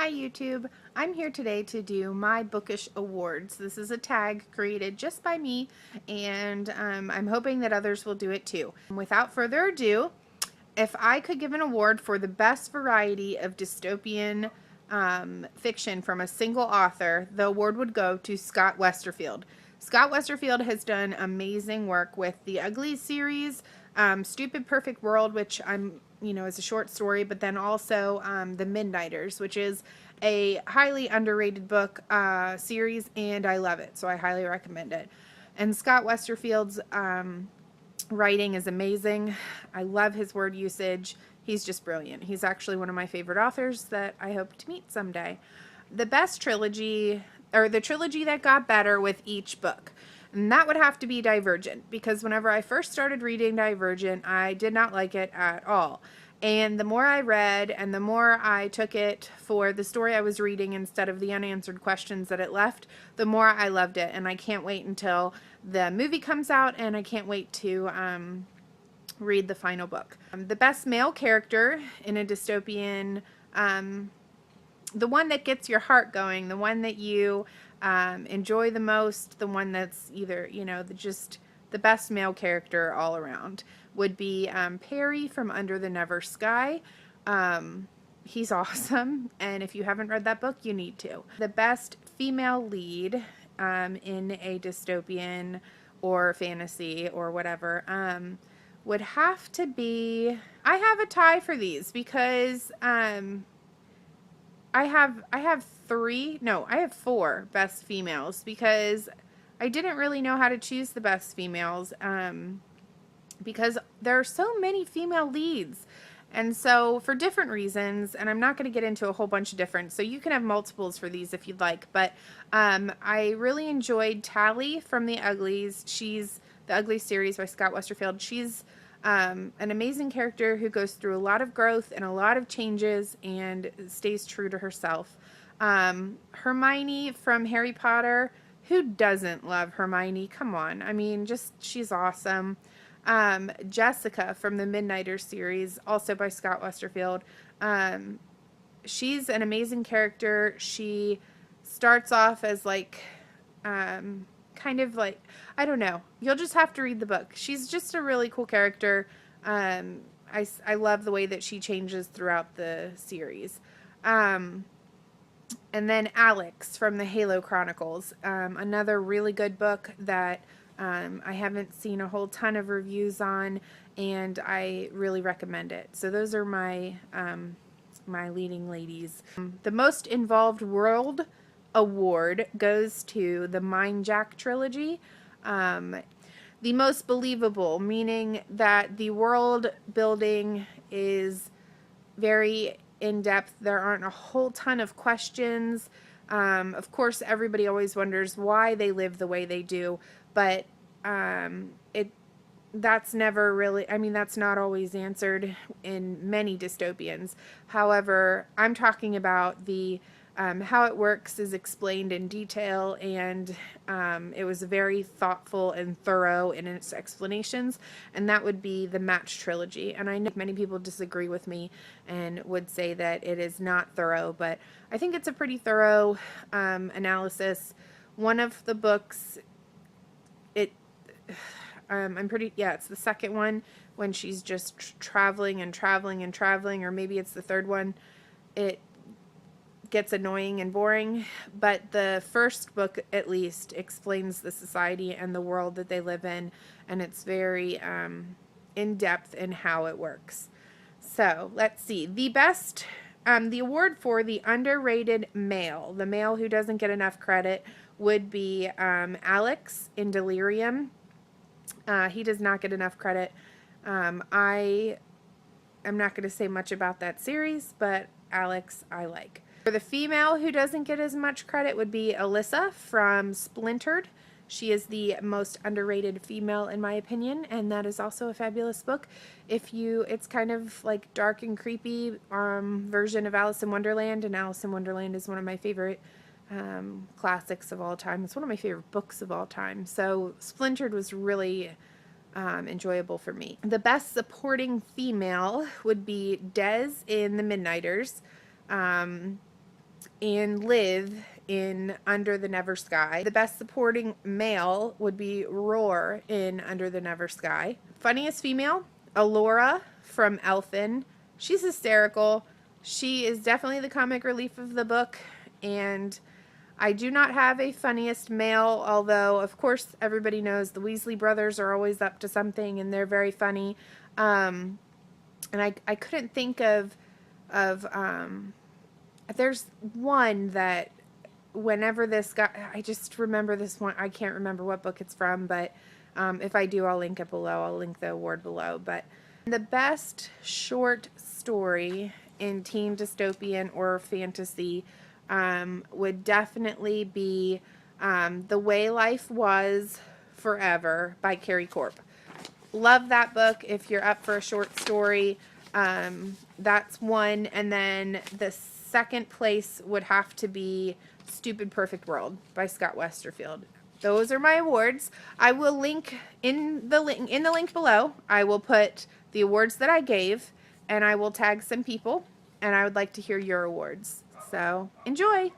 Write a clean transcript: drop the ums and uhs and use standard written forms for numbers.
Hi YouTube, I'm here today to do my Bookish Awards. This is a tag created just by me and I'm hoping that others will do it too. Without further ado, if I could give an award for the best variety of dystopian fiction from a single author, the award would go to Scott Westerfield. Scott Westerfield has done amazing work with the Uglies series, Stupid Perfect World, which is a short story, but then also The Midnighters, which is a highly underrated book series, and I love it, so I highly recommend it. And Scott Westerfield's writing is amazing. I love his word usage. He's just brilliant. He's actually one of my favorite authors that I hope to meet someday. The best trilogy, or the trilogy that got better with each book, and that would have to be Divergent, because whenever I first started reading Divergent, I did not like it at all. And the more I read and the more I took it for the story I was reading instead of the unanswered questions that it left, the more I loved it. And I can't wait until the movie comes out, and I can't wait to read the final book. The best male character in a dystopian, the one that gets your heart going, the one that you enjoy the most, the one that's either, just the best male character all around, would be Perry from Under the Never Sky. He's awesome, and if you haven't read that book, you need to. The best female lead in a dystopian or fantasy or whatever would have to be, I have a tie for these because I have four best females, because I didn't really know how to choose the best females because there are so many female leads. And so for different reasons, and I'm not going to get into a whole bunch of different, so you can have multiples for these if you'd like, but I really enjoyed Tally from The Uglies. She's the Uglies series by Scott Westerfield. She's an amazing character who goes through a lot of growth and a lot of changes and stays true to herself. Hermione from Harry Potter. Who doesn't love Hermione? Come on. I mean, she's awesome. Jessica from the Midnighters series, also by Scott Westerfield. She's an amazing character. She starts off as kind of like, I don't know. You'll just have to read the book. She's just a really cool character. I love the way that she changes throughout the series. And then Alex from the Halo Chronicles, another really good book that I haven't seen a whole ton of reviews on, and I really recommend it. So those are my my leading ladies. The most involved world award goes to the Mind Jack trilogy. The most believable, meaning that the world building is very in-depth. There aren't a whole ton of questions. Of course, everybody always wonders why they live the way they do, but that's never really, that's not always answered in many dystopians. However, I'm talking about the how it works is explained in detail, and it was very thoughtful and thorough in its explanations, and that would be the Match trilogy. And I know many people disagree with me and would say that it is not thorough, but I think it's a pretty thorough analysis. One of the books, it's the second one, when she's just traveling and traveling and traveling, or maybe it's the third one. It gets annoying and boring, but the first book at least explains the society and the world that they live in, and it's very in-depth in how it works. So let's see, the best the award for the underrated male, the male who doesn't get enough credit, would be Alex in Delirium. He does not get enough credit. I am not going to say much about that series, but Alex I like. For the female who doesn't get as much credit would be Alyssa from Splintered. She is the most underrated female in my opinion, and that is also a fabulous book. It's kind of like dark and creepy version of Alice in Wonderland, and Alice in Wonderland is one of my favorite classics of all time. It's one of my favorite books of all time. So Splintered was really enjoyable for me. The best supporting female would be Des in The Midnighters. and live in Under the Never Sky. The best supporting male would be Roar in Under the Never Sky. Funniest female, Alora from Eleventh. She's hysterical. She is definitely the comic relief of the book, and I do not have a funniest male, although of course everybody knows the Weasley brothers are always up to something and they're very funny. And I couldn't think of there's one that whenever this guy, I just remember this one, I can't remember what book it's from, but if I do, I'll link it below. I'll link the award below. But the best short story in teen dystopian or fantasy would definitely be The Way Life Was Forever by Carrie Corp. Love that book. If you're up for a short story, that's one. And then the second place would have to be Stupid Perfect World by Scott Westerfield. Those are my awards. I will link in the link below. I will put the awards that I gave, and I will tag some people, and I would like to hear your awards. So enjoy.